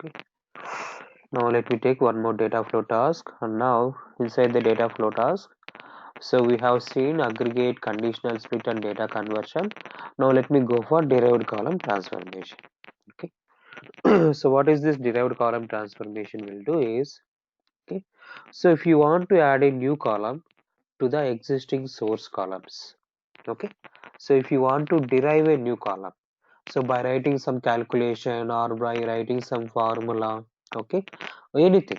Okay. Now let me take one more data flow task, and now inside the data flow task, so we have seen aggregate, conditional split and data conversion. Now let me go for derived column transformation. Okay. So what is this derived column transformation will do is, okay, so if you want to add a new column to the existing source columns, okay, so if you want to derive a new column, so by writing some calculation or by writing some formula, okay, anything,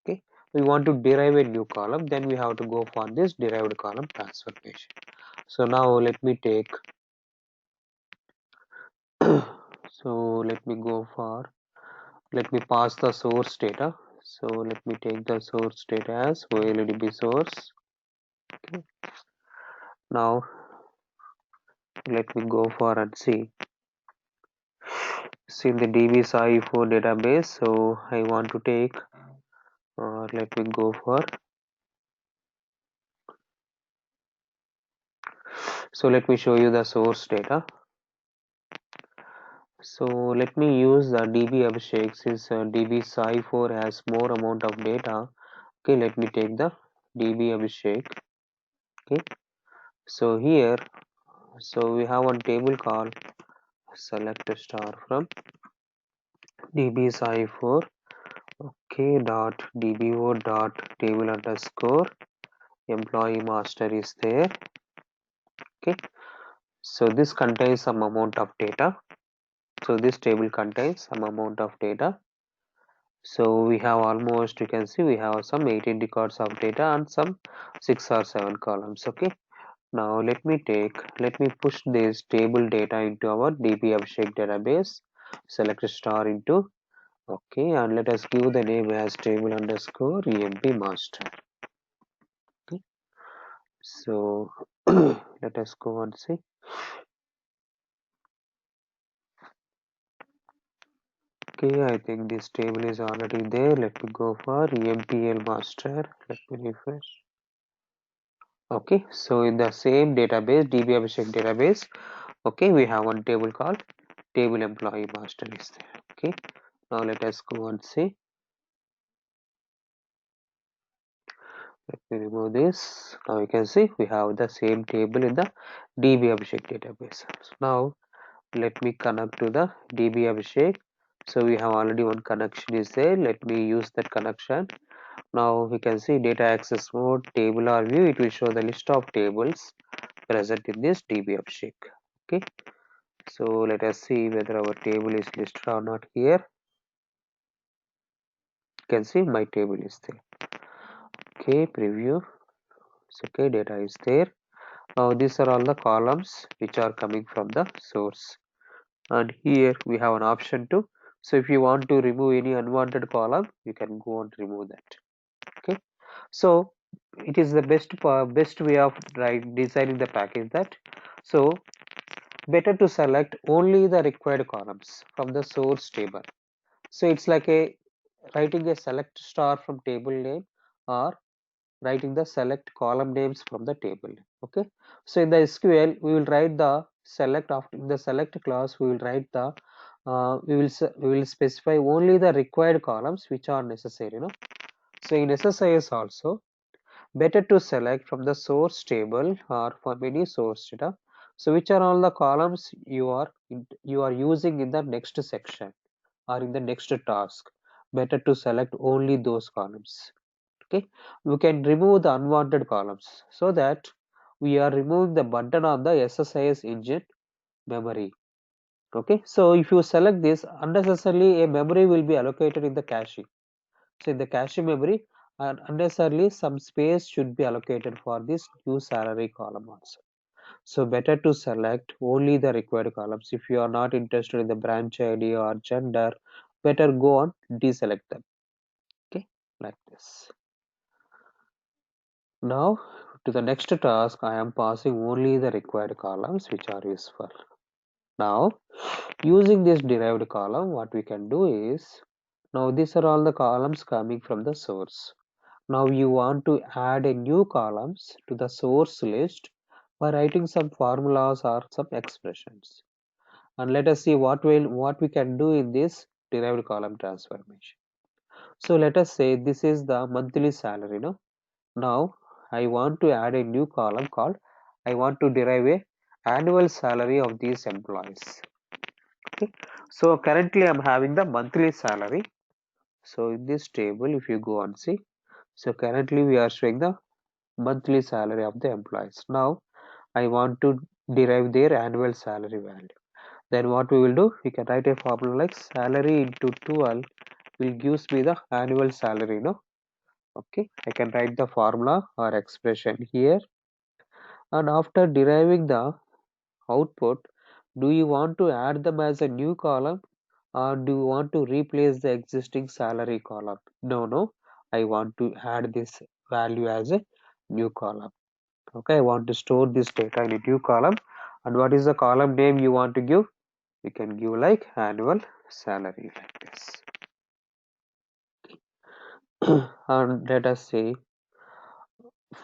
okay, we want to derive a new column, then we have to go for this derived column transformation. So now let me take so let me go for, let me pass the source data. So let me take the source data as OLEDB source. Okay. Now let me go for and see in the DB-SAI4 database. So I want to take, let me go for, so let me show you the source data. So let me use the DB Abhishek, since DB-SAI4 has more amount of data. Okay, let me take the DB Abhishek. Okay, so here, so we have one table called select star from DB-SAI4. Okay, dot DBO dot table underscore employee master is there. Okay, so this contains some amount of data. So this table contains some amount of data. So we have almost, you can see we have some 18 records of data and some 6 or 7 columns. Okay, now let me push this table data into our DB Abhishek database. Select star into, okay, and let us give the name as table underscore emp master. Okay, so let us go and see. Okay, I think this table is already there. Let me go for empl master. Let me refresh. Okay, so in the same database, DB Abhishek database, okay, we have one table called table employee master is there. Okay, now let us go and see. Let me remove this. Now you can see we have the same table in the DB Abhishek database. So now let me connect to the DB Abhishek. So we have already one connection is there. Let me use that connection. Now we can see data access mode, table or view. It will show the list of tables present in this DB Abhishek. Okay, so let us see whether our table is listed or not here. You can see my table is there. Okay, preview. So, okay, data is there. Now these are all the columns which are coming from the source, and here we have an option to, so if you want to remove any unwanted column, you can go and remove that. Okay, so it is the best way of designing the package, that so better to select only the required columns from the source table. So it's like a writing a select star from table name, or writing the select column names from the table. Okay, so in the SQL we will write the select, of in the select class we will write the we will specify only the required columns which are necessary, so in SSIS also better to select from the source table or from any source data, so which are all the columns you are using in the next section or in the next task. Better to select only those columns. Okay, we can remove the unwanted columns, so that we are removing the burden on the SSIS engine memory. Okay, so if you select this, unnecessarily a memory will be allocated in the cache. So in the cache memory, unnecessarily some space should be allocated for this new salary column also. So better to select only the required columns. If you are not interested in the branch ID or gender, better go on deselect them. Okay, like this. Now to the next task, I am passing only the required columns which are useful. Now using this derived column, what we can do is, now these are all the columns coming from the source. Now you want to add a new columns to the source list by writing some formulas or some expressions. And let us see what we can do in this derived column transformation. So let us say this is the monthly salary. No? Now I want to add a new column called I want to derive a annual salary of these employees. Okay. So currently I'm having the monthly salary. So in this table, if you go and see, so currently we are showing the monthly salary of the employees. Now I want to derive their annual salary value. Then what we will do, we can write a formula like salary into 12 will gives me the annual salary. No, okay, I can write the formula or expression here. And after deriving the output, do you want to add them as a new column or do you want to replace the existing salary column? No, I want to add this value as a new column. Okay, I want to store this data in a new column. And what is the column name you want to give? You can give like annual salary like this. And let us say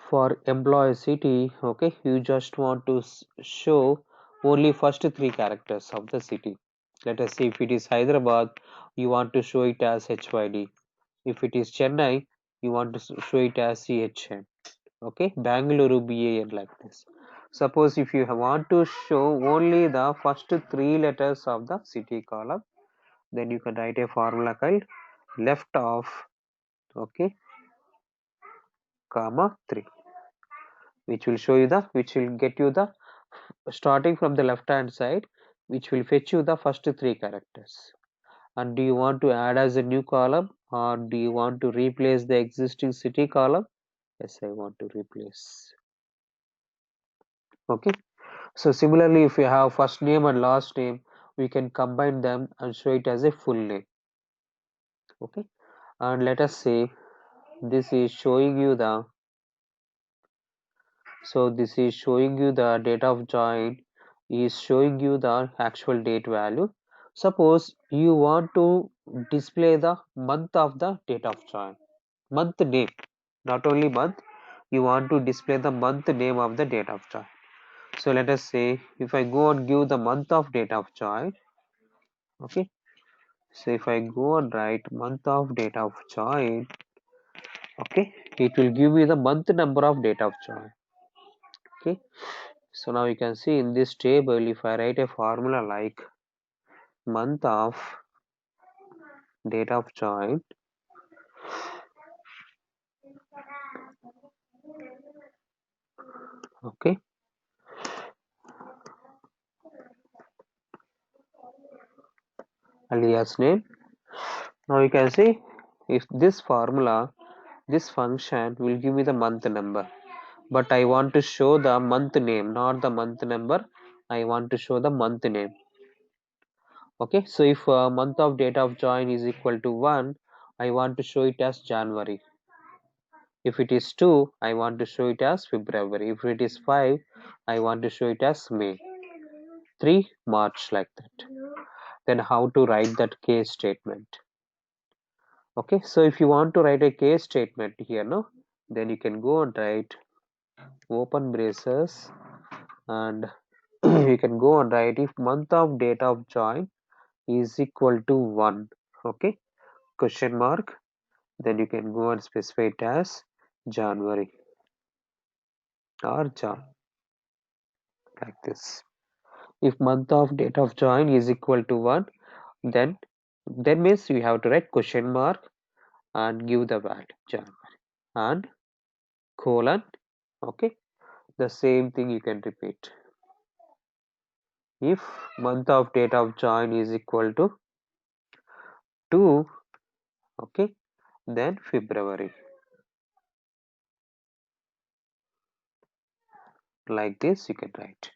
for employee city, okay, you just want to show only first three characters of the city. Let us say if it is Hyderabad, you want to show it as HYD. If it is Chennai, you want to show it as CHN. Okay, Bangalore BAN like this. Suppose if you want to show only the first three letters of the city column, then you can write a formula called left of, okay, comma 3, which will show you the, which will get you the starting from the left hand side, which will fetch you the first three characters. And do you want to add as a new column or do you want to replace the existing city column? Yes, I want to replace. Okay, so similarly if you have first name and last name, we can combine them and show it as a full name. Okay, and let us say this is showing you the, so this is showing you the date of join is showing you the actual date value. Suppose you want to display the month of the date of join, month name, not only month, you want to display the month name of the date of join. So let us say if I go and give the month of date of join, okay, so if I go and write month of date of join, okay, it will give me the month number of date of join. Okay, so now you can see in this table, if I write a formula like month of date of join, okay, alias name. Now you can see if this formula, this function will give me the month number, but I want to show the month name, not the month number. I want to show the month name. Okay, so if month of date of join is equal to 1, I want to show it as January. If it is 2, I want to show it as February. If it is 5, I want to show it as May. 3, March, like that. Then how to write that case statement? Okay, so if you want to write a case statement here, no, then you can go and write open braces and you can go and write if month of date of join is equal to 1, okay, question mark, then you can go and specify it as January or Jan, like this. If month of date of join is equal to 1, then means you have to write question mark and give the value January and colon, okay, the same thing you can repeat. If month of date of join is equal to 2, okay, then February, like this you can write.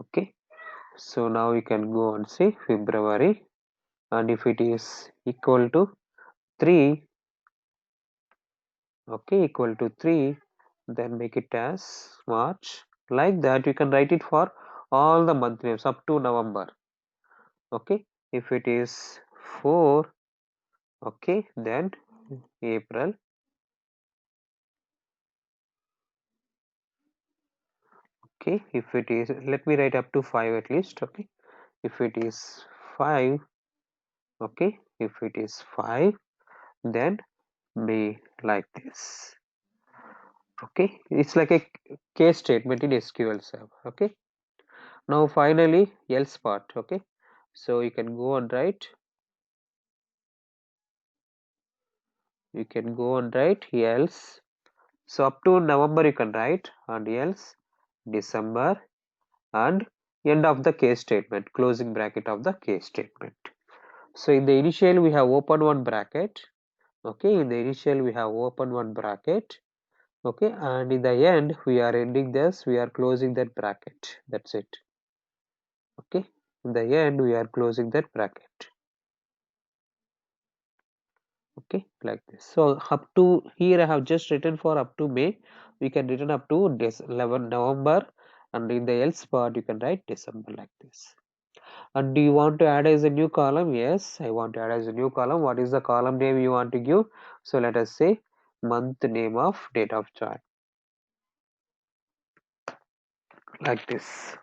Okay, so now you can go and say February, and if it is equal to 3, okay, equal to 3, then make it as March. Like that you can write it for all the month names up to November. Okay, if it is 4, okay, then April. Okay, if it is, let me write up to 5 at least. Okay, if it is 5, okay, If it is 5, then be like this. Okay, it's like a case statement in SQL Server. Okay, now finally else part. Okay, so you can go and write, else. So up to November you can write, and else December, and end of the case statement, closing bracket of the case statement. So in the initial we have opened one bracket. Okay, in the initial we have opened one bracket. Okay, and in the end we are ending this, we are closing that bracket. That's it. Okay, in the end we are closing that bracket. Okay, like this. So up to here I have just written for up to May. We can written up to 11 November, and in the else part you can write December like this. And do you want to add as a new column? Yes, I want to add as a new column. What is the column name you want to give? So let us say month name of date of join, like this.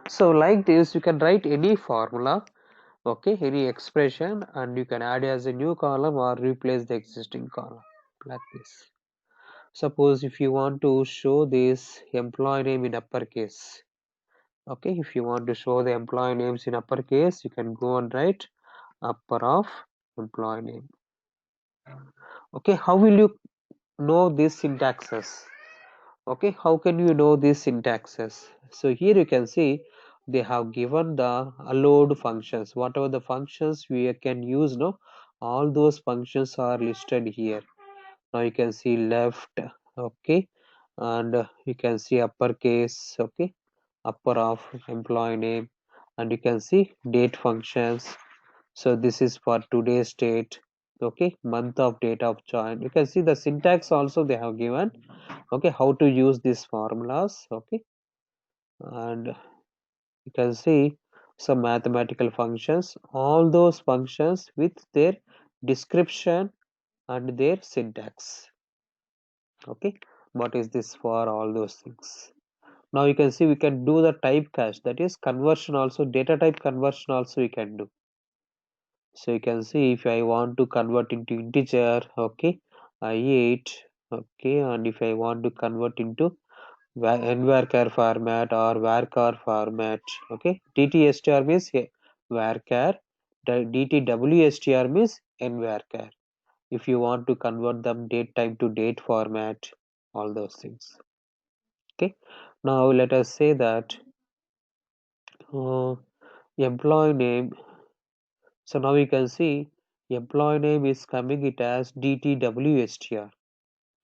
So like this you can write any formula, okay, any expression, and you can add as a new column or replace the existing column like this. Suppose if you want to show this employee name in uppercase, okay, if you want to show the employee names in uppercase, you can go and write upper of employee name. Okay, how will you know these syntaxes? Okay, how can you know these syntaxes? So here you can see they have given the allowed functions, whatever the functions we can use, no, all those functions are listed here. Now you can see left, okay, and you can see uppercase, okay, upper of employee name, and you can see date functions. So this is for today's date, okay, month of date of join. You can see the syntax also they have given, okay, how to use these formulas, okay, and you can see some mathematical functions, all those functions with their description and their syntax. Okay, what is this for? All those things. Now you can see we can do the typecast, that is conversion also, data type conversion also we can do. So you can see if I want to convert into integer, okay, I8, okay, and if I want to convert into nvarchar format or varchar format, okay, dtstr means varchar, dtwstr means nvarchar. If you want to convert them date time to date format, all those things. Okay, now let us say that uh, employee name. So now you can see employee name is coming it as dtwstr.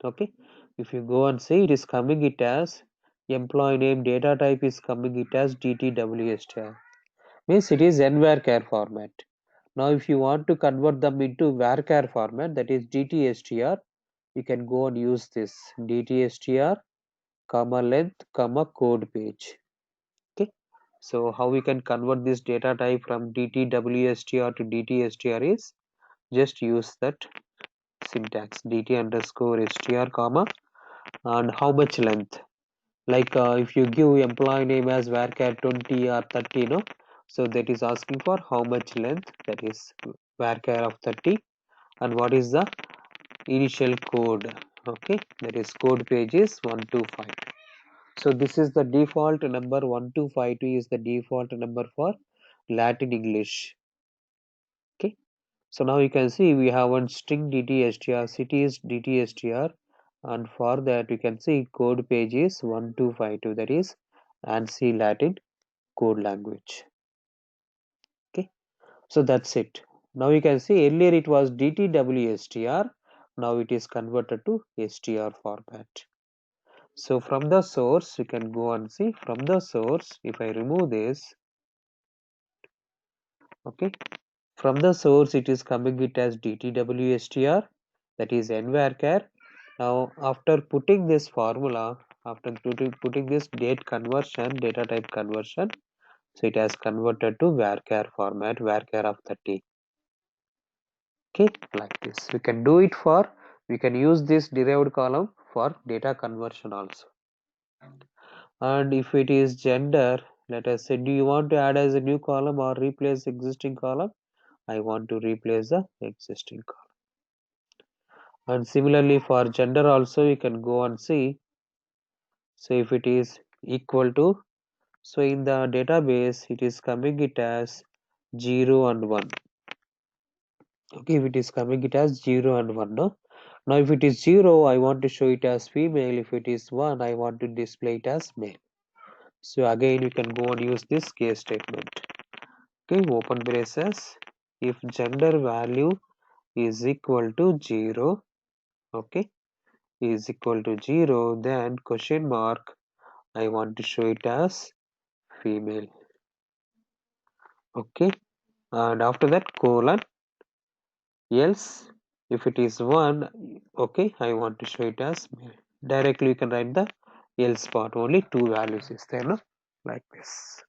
Okay, if you go and see, it is coming it as employee name, data type is coming it as dtwstr, means it is nvarchar format. Now if you want to convert them into varchar format, that is dtstr, you can go and use this dtstr comma length comma code page. Okay, so how we can convert this data type from dtwstr to dtstr is just use that syntax dt underscore str comma and how much length, like if you give employee name as varchar 20 or 30, no, so that is asking for how much length, that is varchar of 30, and what is the initial code, okay, that is code page is 1252. So this is the default number, 1252 is the default number for Latin English. Okay, so now you can see we have one string dtstr, city is dtstr, and for that you can see code page is 1252, that is ANSI Latin code language. Okay, so that's it. Now you can see earlier it was dtwstr, now it is converted to str format. So from the source you can go and see, from the source if I remove this, okay, from the source it is coming it as dtwstr, that is nvarchar. Now after putting this formula, after putting this date conversion, data type conversion, so it has converted to varchar format, varchar of 30. Okay, like this we can do it for, we can use this derived column for data conversion also. And if it is gender, let us say, do you want to add as a new column or replace existing column? I want to replace the existing column. And similarly for gender also you can go and see. So if it is equal to, so in the database it is coming it as 0 and 1. Okay, if it is coming it as 0 and 1, no? Now if it is 0, I want to show it as female. If it is 1, I want to display it as male. So again you can go and use this case statement. Okay, open braces. If gender value is equal to 0, okay, is equal to 0, then question mark, I want to show it as female. Okay, and after that colon, else if it is 1, okay, I want to show it as male. Directly you can write the else part, only two values is there, no? Like this.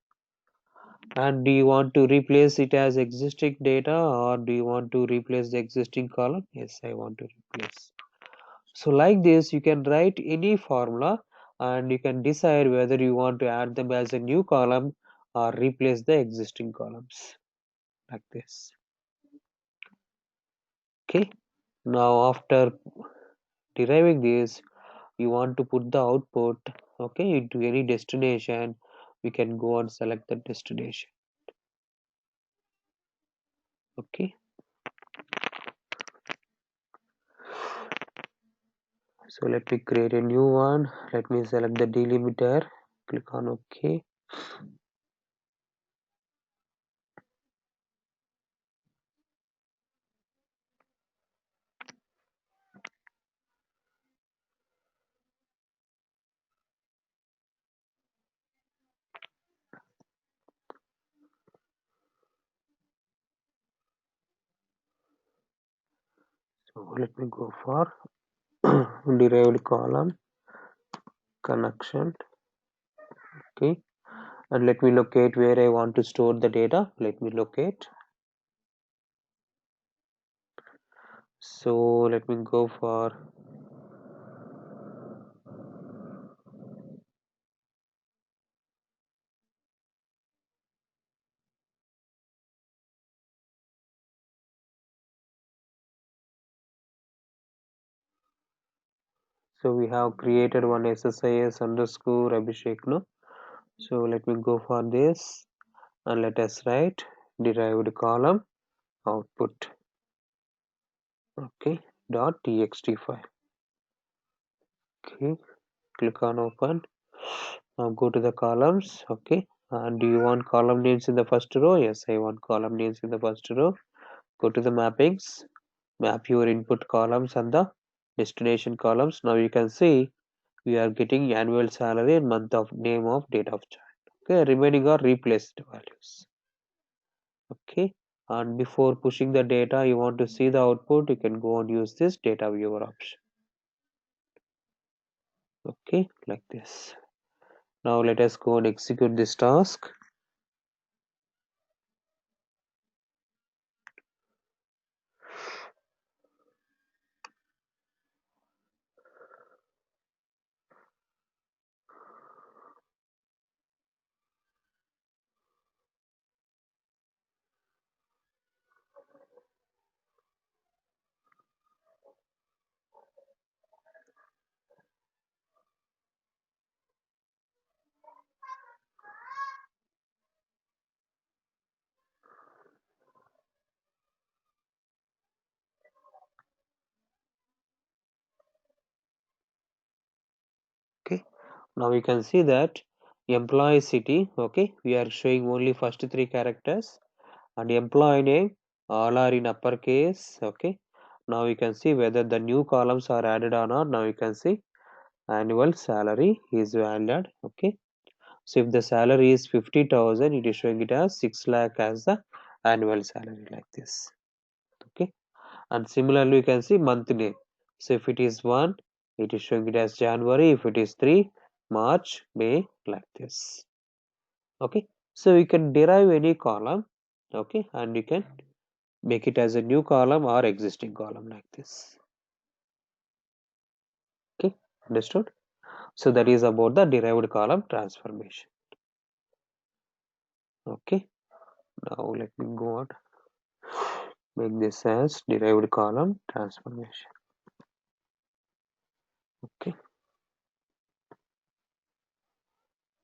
And do you want to replace it as existing data, or do you want to replace the existing column? Yes, I want to replace. So like this you can write any formula and you can decide whether you want to add them as a new column or replace the existing columns, like this. Okay, now after deriving this, you want to put the output, okay, into any destination. We can go and select the destination. Okay, so let me create a new one. Let me select the delimiter, click on OK. So let me go for derived column connection. Okay, and let me locate where I want to store the data. Let me locate. So let me go for so we have created one SSIS underscore Abhishek, no? So let me go for this and let us write derived column output. Okay, dot txt file. Okay, click on open. Now go to the columns. Okay, and do you want column names in the first row? Yes, I want column names in the first row. Go to the mappings, map your input columns and the destination columns. Now you can see we are getting annual salary and month of name of date of child. Okay, remaining are replaced values. Okay, and before pushing the data, you want to see the output, you can go and use this data viewer option. Okay, like this. Now let us go and execute this task. Okay, now we can see that employee city, okay, we are showing only first three characters, and employee name all are in uppercase. Okay, now you can see whether the new columns are added or not. Now you can see annual salary is valid. Okay, so if the salary is 50,000, it is showing it as 6 lakh as the annual salary, like this. Okay, and similarly you can see month name. So if it is 1, it is showing it as January. If it is 3, March, May, like this. Okay, so you can derive any column, okay, and you can make it as a new column or existing column, like this. Okay, understood? So that is about the derived column transformation. Okay, now let me go on. make this as derived column transformation. Okay,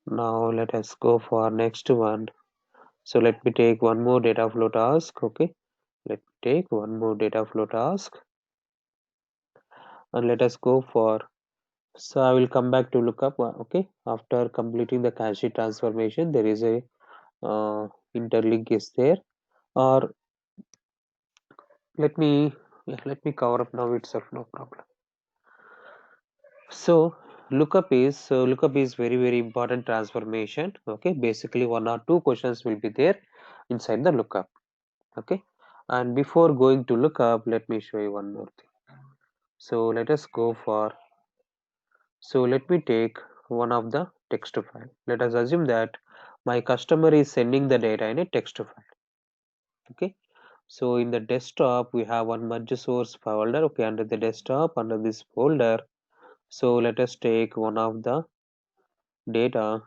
now let us go for next one. So let me take one more data flow task. Okay, let me take one more data flow task, and let us go for, so I will come back to lookup. Okay, after completing the cache transformation, there is a interlink is there, or let me cover up now itself, no problem. So lookup is very important transformation. Okay, basically one or two questions will be there inside the lookup. Okay, and before going to lookup, let me show you one more thing. So let us go for, so let me take one of the text file. Let us assume that my customer is sending the data in a text file. Okay, so in the desktop we have one merge source folder. Okay, under the desktop, under this folder, so let us take one of the data.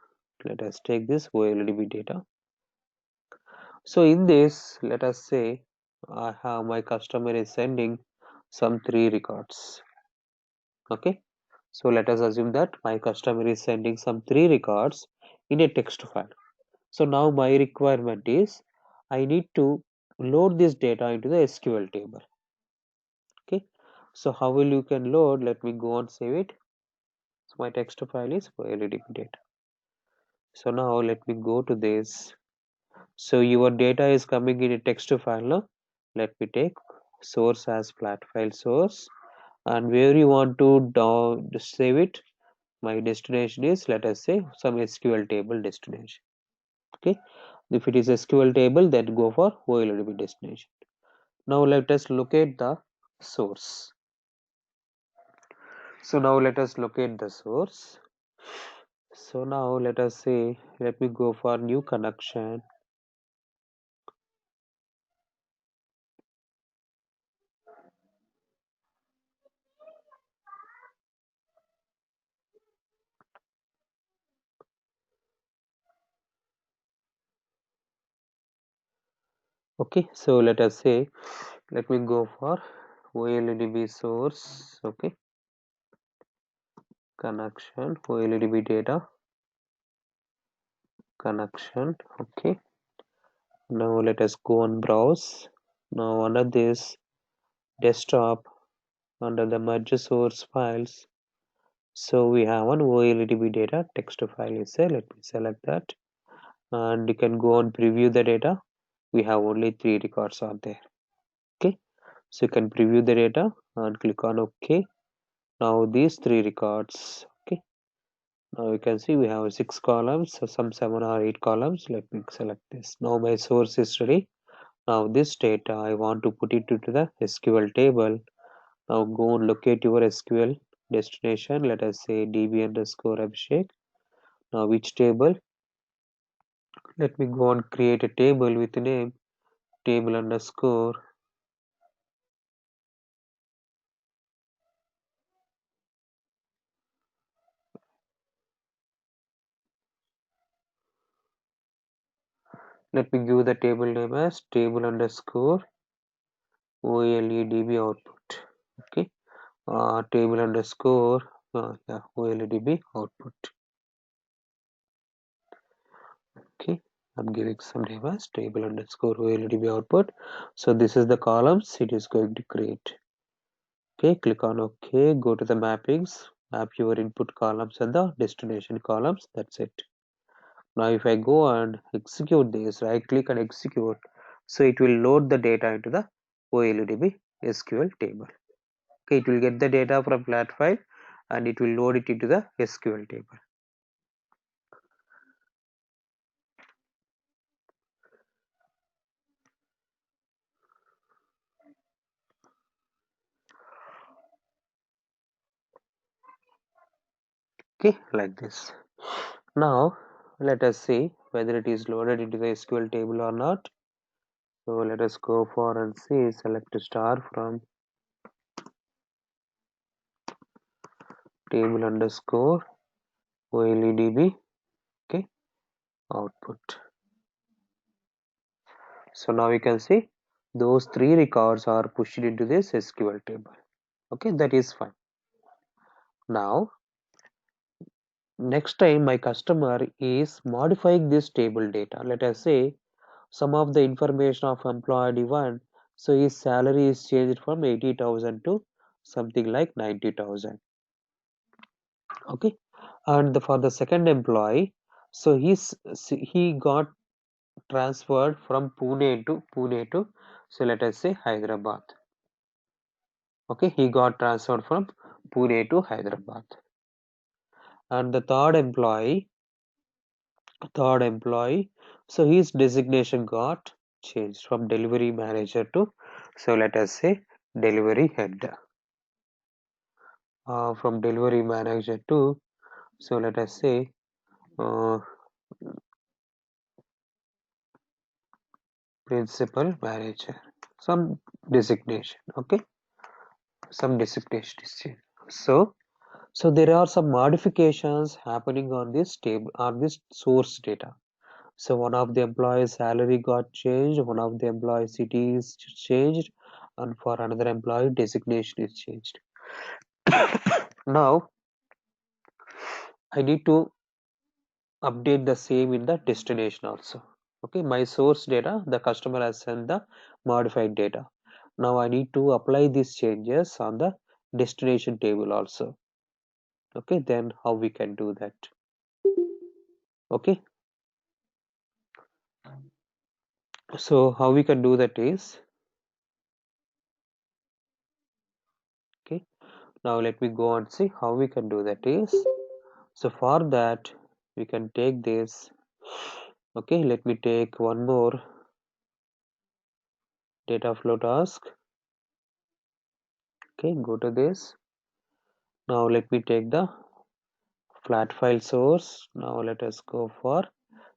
Let us take this OLEDB data. So in this, let us say I have my customer is sending some 3 records. Okay, so let us assume that my customer is sending some 3 records in a text file. So now my requirement is I need to load this data into the SQL table. Okay, so how will you can load? Let me go and save it. So my text file is OLEDB data. So now let me go to this. So your data is coming in a text file now. Let me take source as flat file source, and where you want to save it, my destination is, let us say, some SQL table destination. Okay, if it is SQL table, then go for OLEDB destination. Now let us locate the source. So now let us locate the source. So now let us say, let me go for new connection. Okay, so let us say, let me go for OLEDB source. Okay, connection OLEDB data connection. Okay, now let us go and browse. Now under this desktop, under the merge source files, so we have one OLEDB data text file is there. Let me select that, and you can go and preview the data. We have only 3 records are there. Okay, so you can preview the data and click on OK. Now these 3 records. Okay, now you can see we have 6 columns, so some 7 or 8 columns. Let me select this. Now my source is ready. Now this data I want to put it into the SQL table. Now go and locate your SQL destination. Let us say db underscore Abhishek. Now which table? Let me go and create a table with the name table underscore. Let me give the table name as table underscore OLEDB output. Okay, table underscore OLEDB output. Okay, I'm giving some name as table underscore OLEDB output. So this is the columns it is going to create. Okay, click on OK, go to the mappings, map your input columns and the destination columns. That's it. Now if I go and execute this, right click and execute, so it will load the data into the OLEDB SQL table. Okay, it will get the data from flat file and it will load it into the SQL table. Okay, like this. Now let us see whether it is loaded into the SQL table or not. So let us go for and see, select star from table underscore OLEDB. Okay, output. So now you can see those three records are pushed into this SQL table. Okay, that is fine. Now next time my customer is modifying this table data, let us say some of the information of employee 1, so his salary is changed from 80,000 to something like 90,000. Okay, and for the second employee, so he got transferred from Pune to so let us say Hyderabad. Okay, he got transferred from Pune to Hyderabad. And the third employee, so his designation got changed from delivery manager to so let us say delivery head. From delivery manager to so let us say uh, principal manager, some designation. Okay, some designation is changed. So there are some modifications happening on this table, on this source data. So one of the employees salary got changed, one of the employee city is changed, and for another employee designation is changed. Now I need to update the same in the destination also. Okay, my source data, the customer has sent the modified data. Now I need to apply these changes on the destination table also. Okay, then how we can do that? Okay, so how we can do that is, okay, now let me go and see how we can do that is. So for that we can take this. Okay, let me take one more data flow task. Okay, go to this. Now let me take the flat file source. Now let us go for,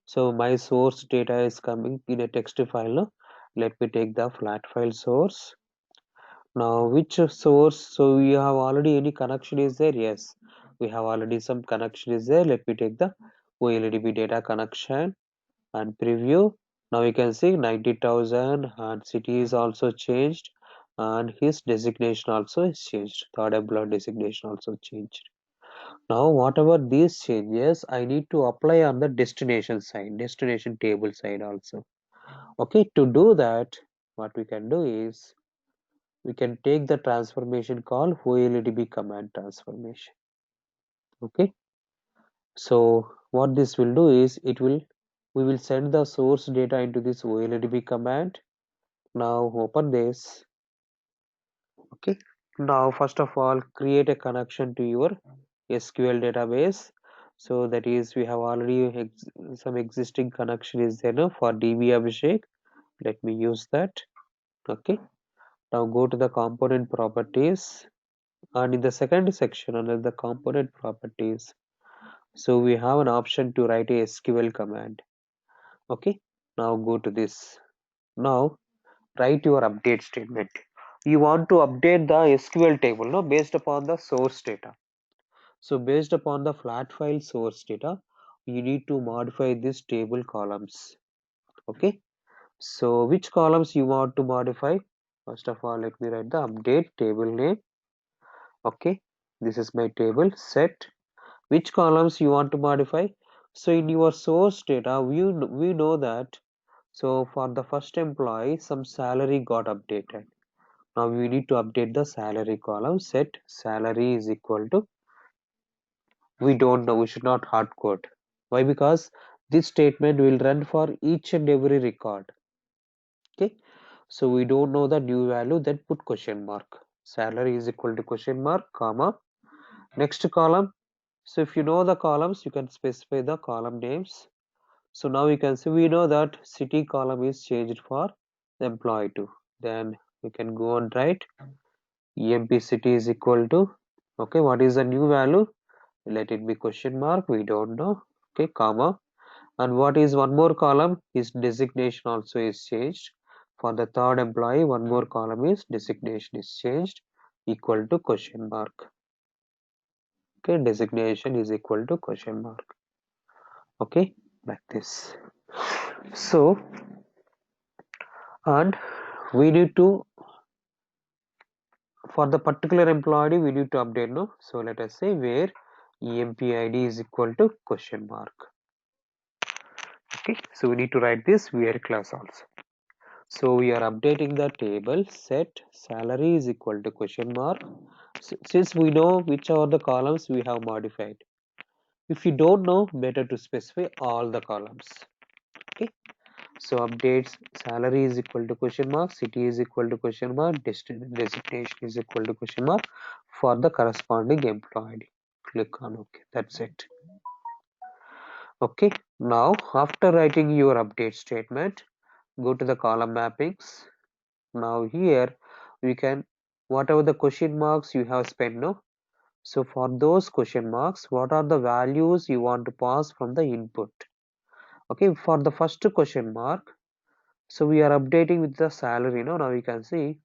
so my source data is coming in a text file. No? Let me take the flat file source. Now which source, so we have already any connection is there? Yes, we have already some connection is there. Let me take the OLEDB data connection and preview. Now you can see 90,000 and city is also changed and his designation also is changed. Third employee designation also changed. Now whatever these changes I need to apply on the destination side, destination table side also. Okay, to do that what we can do is we can take the transformation called OLEDB command transformation. Okay, so what this will do is we will send the source data into this OLEDB command. Now open this. Okay, now first of all create a connection to your SQL database. So that is we have already some existing connection is there now for DB Abhishek. Let me use that. Okay, now go to the component properties and in the second section under the component properties, so we have an option to write a SQL command. Okay, now go to this. Now write your update statement. You want to update the SQL table, no, based upon the source data. So based upon the flat file source data, you need to modify this table columns. Okay, so which columns you want to modify? First of all, let me write the update table name. Okay, this is my table set. Which columns you want to modify? So in your source data, we know that, so for the first employee some salary got updated. Now we need to update the salary column. Set salary is equal to, we don't know, we should not hard code. Why? Because this statement will run for each and every record. Okay, so we don't know the new value, then put question mark. Salary is equal to question mark comma next column. So if you know the columns, you can specify the column names. So now you can see we know that city column is changed for the employee 2. Then we can go and write EMP city is equal to, okay, what is the new value? Let it be question mark, we don't know. Okay, comma, and what is one more column? His designation also is changed. For the third employee, one more column is designation is changed, equal to question mark. Okay, designation is equal to question mark. Okay, like this. So, and we need to, for the particular employee we need to update, no? So let us say where empid is equal to question mark. Okay, so we need to write this where clause also. So we are updating the table set salary is equal to question mark. Since we know which are the columns we have modified. If you don't know, better to specify all the columns. Okay, so updates salary is equal to question mark, city is equal to question mark, designation is equal to question mark for the corresponding employee. Click on OK. That's it. Okay, now after writing your update statement, go to the column mappings. Now here we can, whatever the question marks you have spent, no? So for those question marks, what are the values you want to pass from the input? Okay, for the first question mark, so we are updating with the salary, no? Now you can see,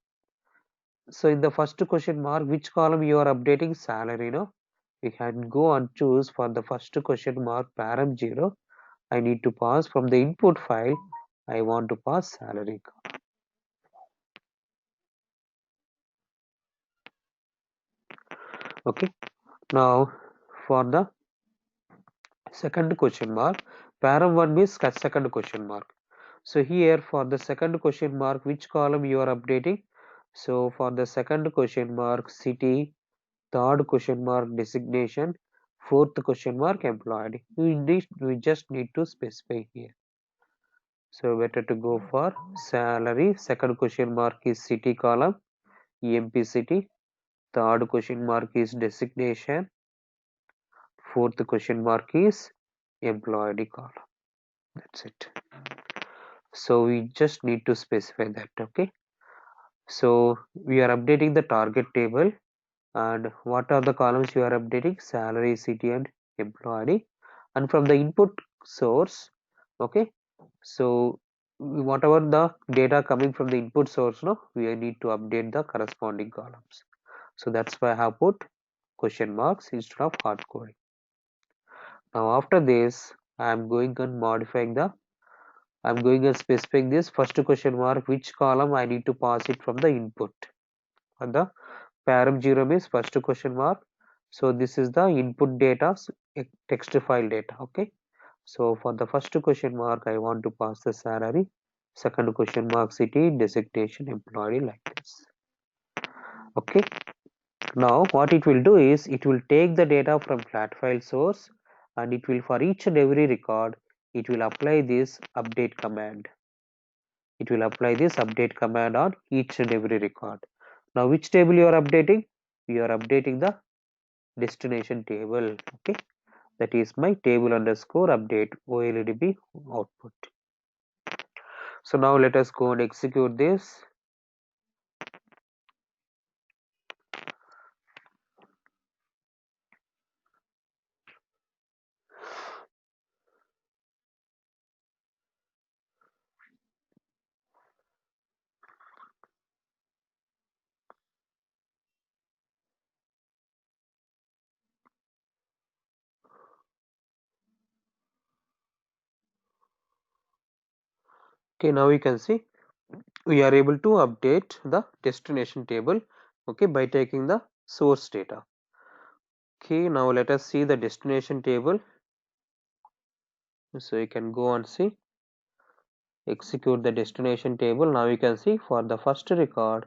so in the first question mark, which column you are updating salary, no? We can go and choose for the first question mark param 0. I need to pass from the input file, I want to pass salary. Okay, now for the second question mark, param 1 means second question mark. So here for the second question mark, which column you are updating? So for the second question mark, city, third question mark, designation, fourth question mark, employee. We just need to specify here. So better to go for salary. Second question mark is city column, EMP city. Third question mark is designation. Fourth question mark is employee column. That's it. So we just need to specify that. Okay. So we are updating the target table, and what are the columns you are updating? Salary, city, and employee. And from the input source, okay, so whatever the data coming from the input source, no, we need to update the corresponding columns. So that's why I have put question marks instead of hard coding. Now after this, I am going and modifying the, I'm going and specifying this first question mark, which column I need to pass it from the input. And the param 0 is first question mark. So this is the input data, text file data. Okay. So for the first question mark, I want to pass the salary. Second question mark, city, designation, employee, like this. Okay. Now what it will do is it will take the data from flat file source, and it will, for each and every record, it will apply this update command. It will apply this update command on each and every record. Now which table you are updating? We are updating the destination table. Okay, that is my table underscore update OLEDB output. So now let us go and execute this. Okay, now you can see we are able to update the destination table, okay, by taking the source data. Okay, now let us see the destination table. So you can go and see, execute the destination table. Now you can see for the first record,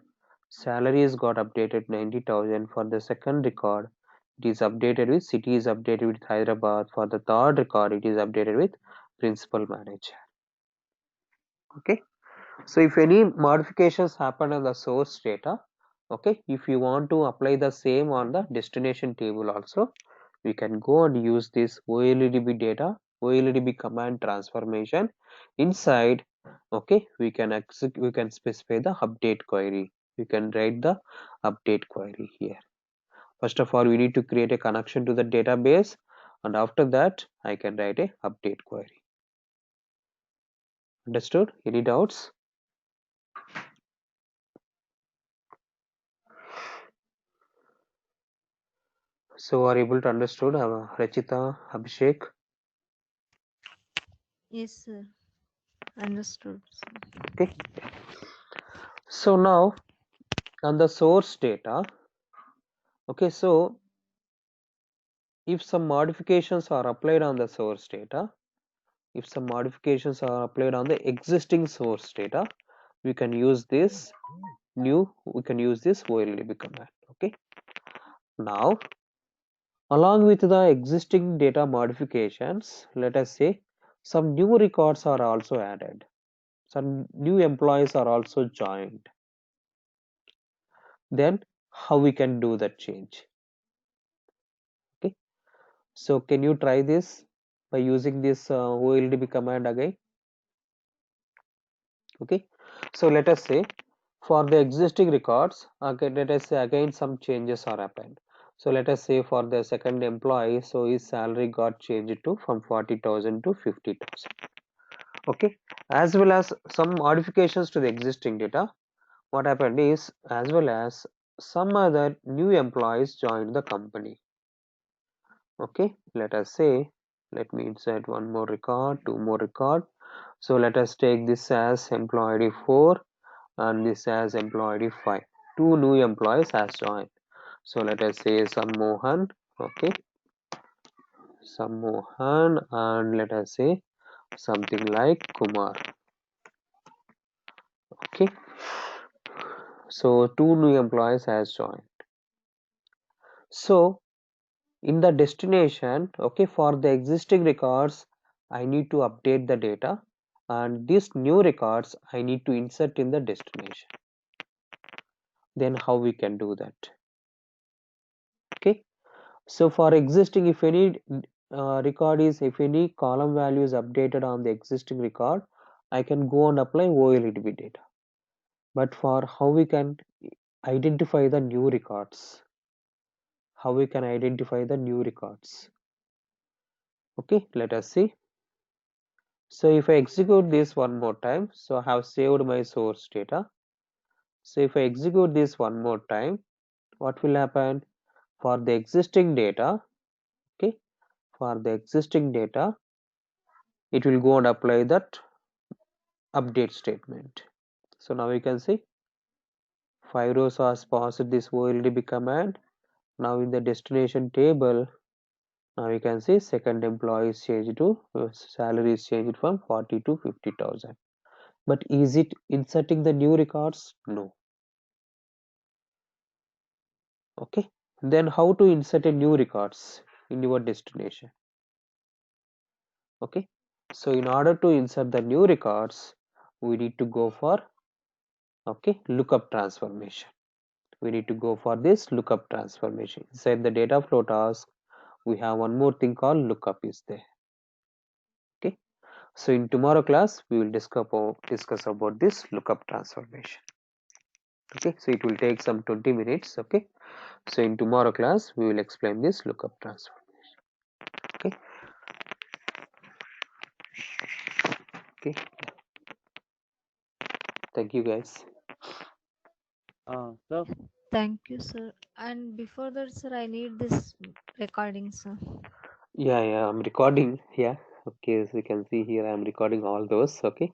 salaries got updated 90,000. For the second record, it is updated with city is updated with Hyderabad. For the third record, it is updated with principal manager. Okay, so if any modifications happen on the source data, okay, if you want to apply the same on the destination table also, we can go and use this OLEDB data, OLEDB command transformation inside. Okay, we can specify the update query. We can write the update query here. First of all, we need to create a connection to the database, and after that I can write a update query. Understood? Any doubts? So are able to understood, Rachita, Abhishek? Yes, sir. Understood, sir. Okay. So now on the source data, okay, so if some modifications are applied on the source data, if some modifications are applied on the existing source data, we can use this OLDB command. Okay, now along with the existing data modifications, let us say some new records are also added, some new employees are also joined. Then how we can do that change? Okay, so can you try this by using this OLDB command again? Okay, so let us say for the existing records, okay, let us say again some changes are happened. So let us say for the second employee, so his salary got changed to from 40,000 to 50,000. Okay, as well as some modifications to the existing data. What happened is, as well as some other new employees joined the company. Okay, let us say, let me insert one more record, two more record. So let us take this as employee ID 4 and this as employee ID 5. Two new employees has joined. So let us say some Mohan. Okay, some Mohan, and let us say something like Kumar. Okay, so two new employees has joined. So in the destination, okay, for the existing records I need to update the data, and these new records I need to insert in the destination. Then how we can do that? Okay, so for existing, if any if any column value is updated on the existing record, I can go and apply OLEDB data. But for how we can identify the new records, how we can identify the new records? Okay, let us see. So if I execute this one more time, so I have saved my source data. So if I execute this one more time, what will happen? For the existing data, okay, for the existing data, it will go and apply that update statement. So now you can see 5 rows has passed this OLDB command. Now in the destination table, now you can see second employee is changed to salary is changed from 40 to 50,000. But is it inserting the new records? No. Okay, then how to insert a new records in your destination? Okay, so in order to insert the new records, we need to go for, okay, lookup transformation. We need to go for this lookup transformation. Inside the data flow task, we have one more thing called lookup is there. Okay, so in tomorrow class we will discuss about this lookup transformation. Okay, so it will take some 20 minutes. Okay, so in tomorrow class we will explain this lookup transformation. Okay, okay, thank you guys. Sir, Thank you, sir. And before that, sir, I need this recording, sir. Yeah, I'm recording. Yeah, okay, so you can see here I'm recording all those. Okay,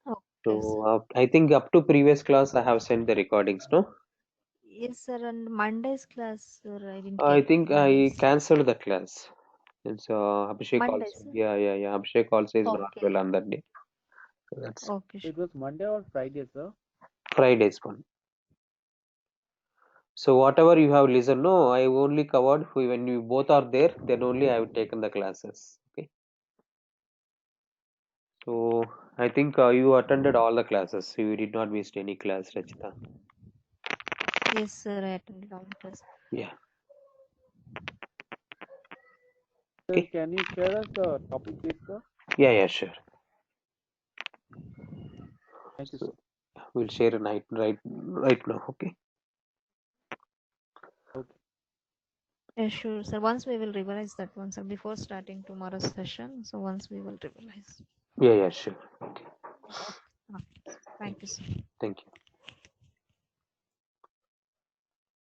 Okay, sir. so I think up to previous class I have sent the recordings. No, Yes, sir. And Monday's class, sir, I didn't I get think I Monday's. cancelled the class. It's Abhishek Monday, also. sir. Yeah. Abhishek also is not Okay. well on that day. So that's Okay, it sure. was Monday or Friday, sir? Friday's one. So whatever you have listened, no, I only covered when you both are there, then only I have taken the classes. Okay. So I think you attended all the classes. So you did not miss any class, Rachita. Yes, sir. I attended all the class. Yeah. Sir, Okay. can you share us the topic list, sir? Yeah, sure. Thank you, sir. So we'll share a night right now. Okay. Okay. Yeah, sure, sir. Once we will revise that one, sir, before starting tomorrow's session. So once we will revise. Yeah, sure. Okay. Okay. Okay. Thank you, sir. Thank you.